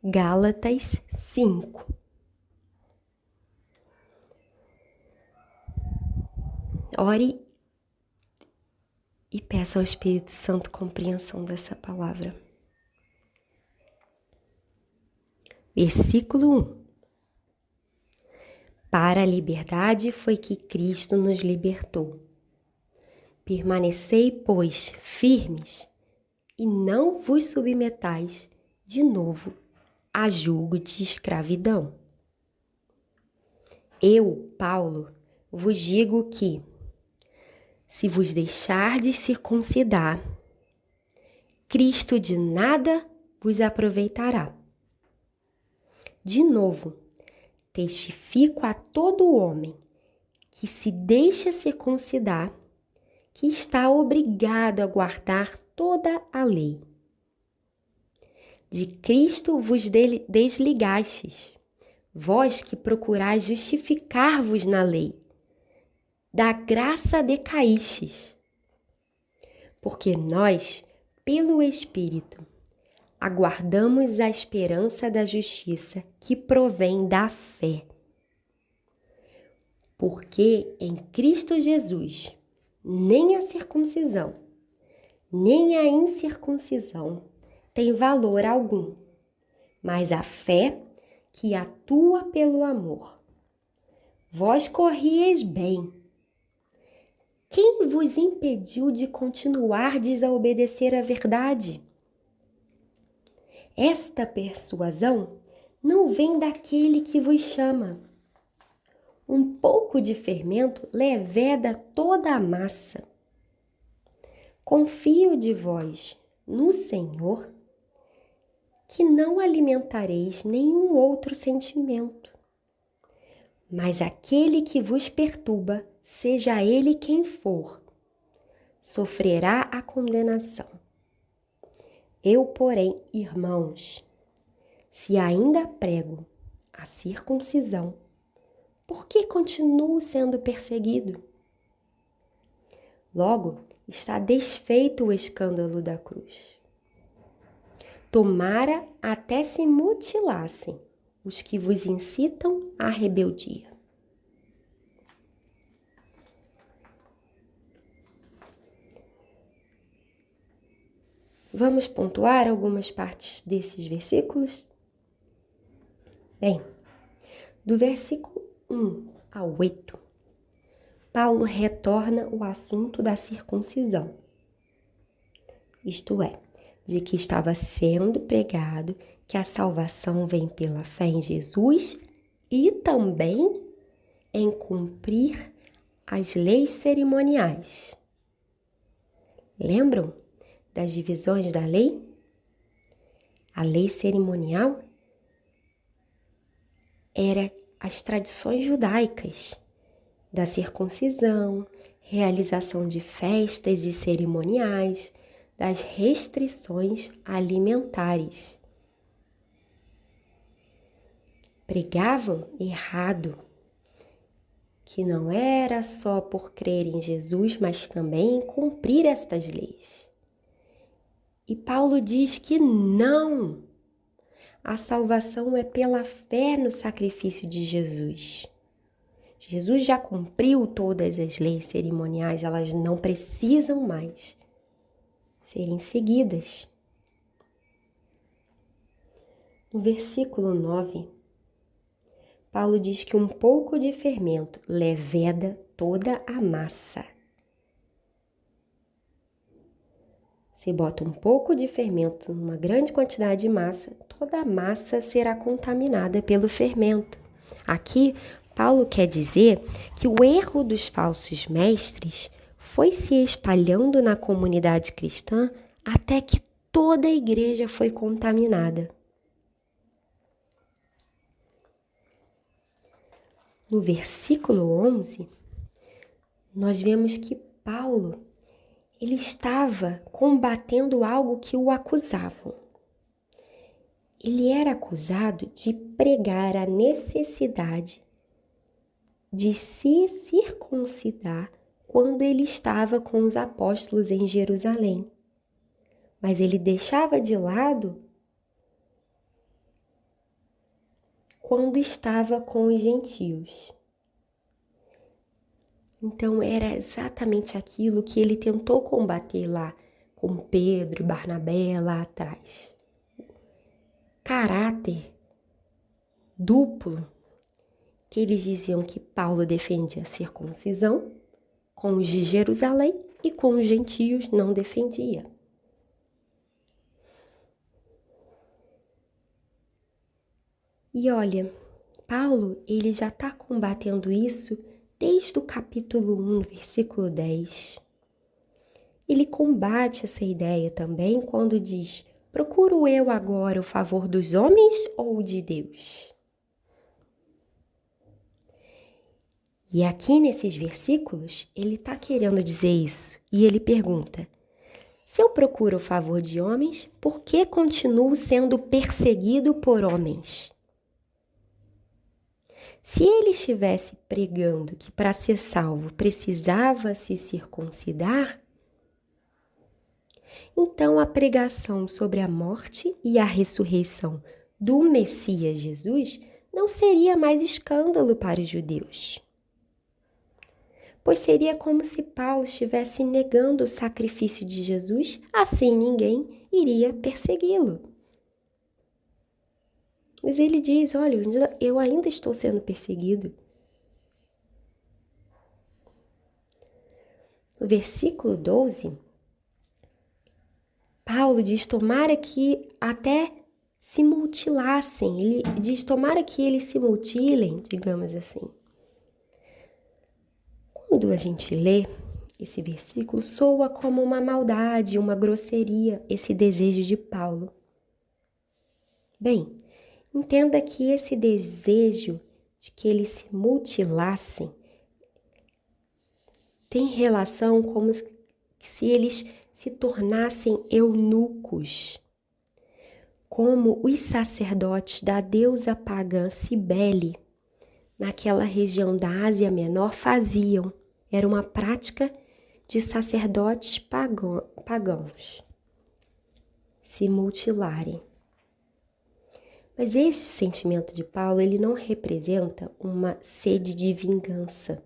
Gálatas 5. Ore e peça ao Espírito Santo compreensão dessa palavra. Versículo 1. Para a liberdade foi que Cristo nos libertou. Permanecei, pois, firmes e não vos submetais de novo a julgo de escravidão. Eu, Paulo, vos digo que, se vos deixardes circuncidar, Cristo de nada vos aproveitará. De novo, testifico a todo homem que se deixa circuncidar, que está obrigado a guardar toda a lei. De Cristo vos desligastes, vós que procurais justificar-vos na lei. Da graça decaístes. Porque nós, pelo Espírito, aguardamos a esperança da justiça que provém da fé. Porque em Cristo Jesus, nem a circuncisão, nem a incircuncisão tem valor algum, mas a fé que atua pelo amor. Vós corrieis bem. Quem vos impediu de continuardes a obedecer à verdade? Esta persuasão não vem daquele que vos chama. Um pouco de fermento leveda toda a massa. Confio de vós no Senhor que não alimentareis nenhum outro sentimento. Mas aquele que vos perturba, seja ele quem for, sofrerá a condenação. Eu, porém, irmãos, se ainda prego a circuncisão, por que continuo sendo perseguido? Logo, está desfeito o escândalo da cruz. Tomara até se mutilassem os que vos incitam à rebeldia. Vamos pontuar algumas partes desses versículos? Bem, do versículo 1 ao 8, Paulo retorna o assunto da circuncisão. Isto é, de que estava sendo pregado que a salvação vem pela fé em Jesus e também em cumprir as leis cerimoniais. Lembram das divisões da lei? A lei cerimonial era as tradições judaicas da circuncisão, realização de festas e cerimoniais, das restrições alimentares. Pregavam errado, que não era só por crer em Jesus, mas também em cumprir estas leis. E Paulo diz que não, a salvação é pela fé no sacrifício de Jesus. Jesus já cumpriu todas as leis cerimoniais, elas não precisam mais serem seguidas. No versículo 9, Paulo diz que um pouco de fermento leveda toda a massa. Se bota um pouco de fermento numa grande quantidade de massa, toda a massa será contaminada pelo fermento. Aqui, Paulo quer dizer que o erro dos falsos mestres foi se espalhando na comunidade cristã até que toda a igreja foi contaminada. No versículo 11, nós vemos que Paulo, ele estava combatendo algo que o acusavam. Ele era acusado de pregar a necessidade de se circuncidar quando ele estava com os apóstolos em Jerusalém. Mas ele deixava de lado quando estava com os gentios. Então era exatamente aquilo que ele tentou combater lá com Pedro e Barnabé lá atrás. Caráter duplo, que eles diziam que Paulo defendia a circuncisão com os de Jerusalém e com os gentios não defendia. E olha, Paulo, ele já está combatendo isso desde o capítulo 1, versículo 10. Ele combate essa ideia também quando diz: procuro eu agora o favor dos homens ou de Deus? E aqui nesses versículos, ele está querendo dizer isso. E ele pergunta: se eu procuro o favor de homens, por que continuo sendo perseguido por homens? Se ele estivesse pregando que para ser salvo precisava se circuncidar, então a pregação sobre a morte e a ressurreição do Messias Jesus não seria mais escândalo para os judeus, pois seria como se Paulo estivesse negando o sacrifício de Jesus, assim ninguém iria persegui-lo. Mas ele diz: olha, eu ainda estou sendo perseguido. No versículo 12, Paulo diz: tomara que até se mutilassem. Ele diz: tomara que eles se mutilem, digamos assim. Quando a gente lê esse versículo, soa como uma maldade, uma grosseria, esse desejo de Paulo. Bem, entenda que esse desejo de que eles se mutilassem tem relação como se eles se tornassem eunucos, como os sacerdotes da deusa pagã Cibele, naquela região da Ásia Menor, faziam. Era uma prática de sacerdotes pagãos se mutilarem. Mas esse sentimento de Paulo, ele não representa uma sede de vingança,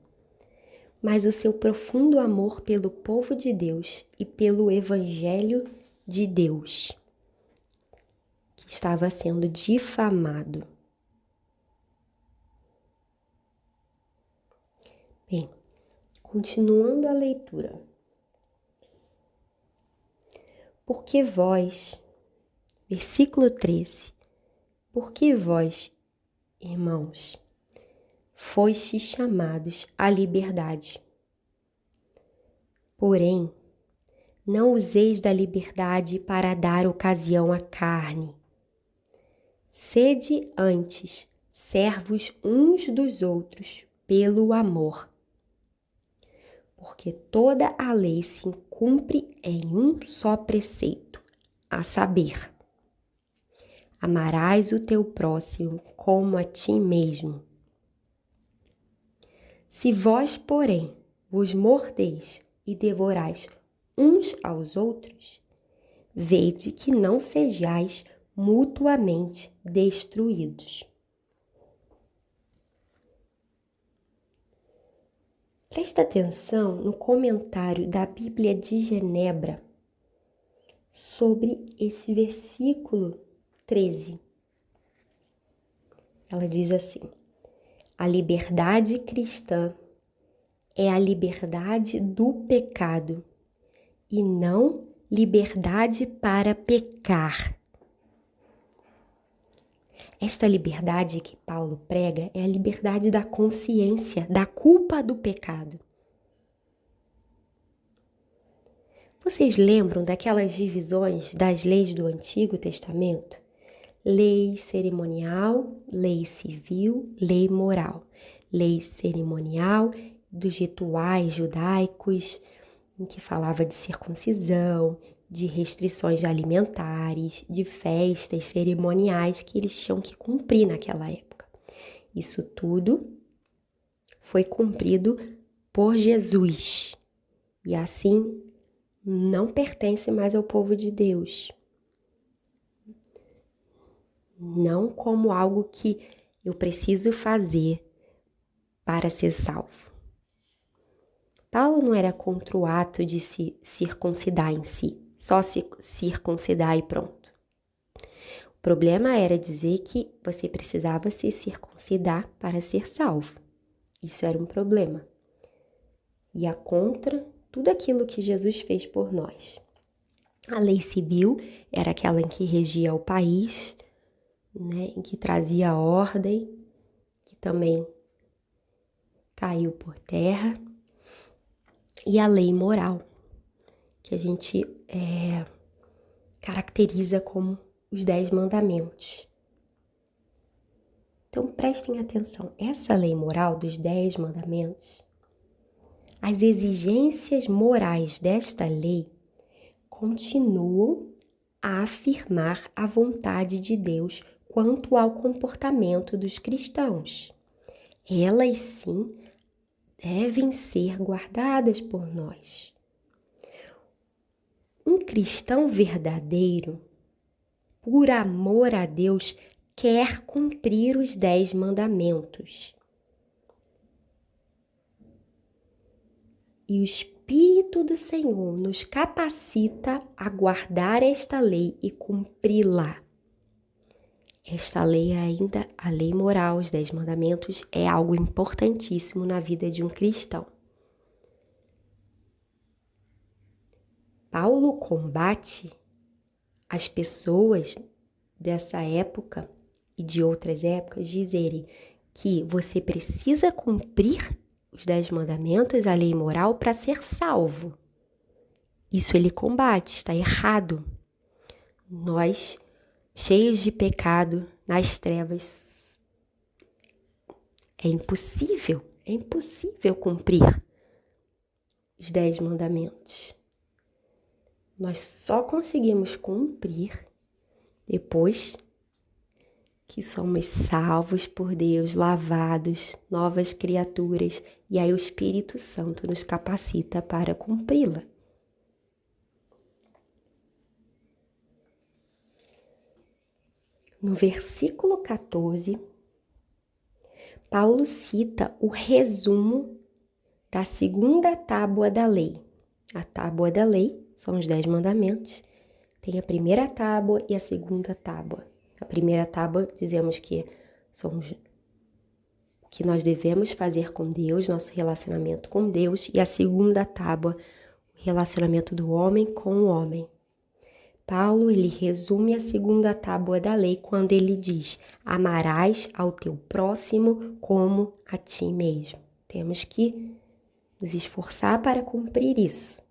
mas o seu profundo amor pelo povo de Deus e pelo Evangelho de Deus, que estava sendo difamado. Bem, continuando a leitura. Porque vós, versículo 13, porque vós, irmãos, fostes chamados à liberdade. Porém, não useis da liberdade para dar ocasião à carne. Sede antes servos uns dos outros pelo amor. Porque toda a lei se cumpre em um só preceito, a saber: amarás o teu próximo como a ti mesmo. Se vós, porém, vos mordeis e devorais uns aos outros, vede que não sejais mutuamente destruídos. Presta atenção no comentário da Bíblia de Genebra sobre esse versículo 13. Ela diz assim: a liberdade cristã é a liberdade do pecado e não liberdade para pecar. Esta liberdade que Paulo prega é a liberdade da consciência, da culpa do pecado. Vocês lembram daquelas divisões das leis do Antigo Testamento? Lei cerimonial, lei civil, lei moral. Lei cerimonial dos rituais judaicos, em que falava de circuncisão, de restrições alimentares, de festas cerimoniais que eles tinham que cumprir naquela época. Isso tudo foi cumprido por Jesus e assim não pertence mais ao povo de Deus. Não como algo que eu preciso fazer para ser salvo? Paulo não era contra o ato de se circuncidar em si, só se circuncidar e pronto. O problema era dizer que você precisava se circuncidar para ser salvo. Isso era um problema. Ia contra tudo aquilo que Jesus fez por nós. A lei civil era aquela em que regia o país, né, em que trazia ordem, que também caiu por terra. E a lei moral, que a gente caracteriza como os 10 mandamentos. Então prestem atenção, essa lei moral dos 10 mandamentos, as exigências morais desta lei continuam a afirmar a vontade de Deus quanto ao comportamento dos cristãos. Elas sim devem ser guardadas por nós. Um cristão verdadeiro, por amor a Deus, quer cumprir os 10 mandamentos. E o Espírito do Senhor nos capacita a guardar esta lei e cumpri-la. Esta lei ainda, a lei moral, os 10 mandamentos, é algo importantíssimo na vida de um cristão. Paulo combate as pessoas dessa época e de outras épocas dizerem que você precisa cumprir os 10 mandamentos, a lei moral, para ser salvo. Isso ele combate, está errado. Nós, cheios de pecado, nas trevas, é impossível cumprir os 10 mandamentos. Nós só conseguimos cumprir depois que somos salvos por Deus, lavados, novas criaturas, e aí o Espírito Santo nos capacita para cumpri-la. No versículo 14, Paulo cita o resumo da segunda tábua da lei. A tábua da lei são os 10 mandamentos. Tem a primeira tábua e a segunda tábua. A primeira tábua, dizemos que são o que nós devemos fazer com Deus, nosso relacionamento com Deus. E a segunda tábua, o relacionamento do homem com o homem. Paulo, ele resume a segunda tábua da lei quando ele diz: amarás ao teu próximo como a ti mesmo. Temos que nos esforçar para cumprir isso.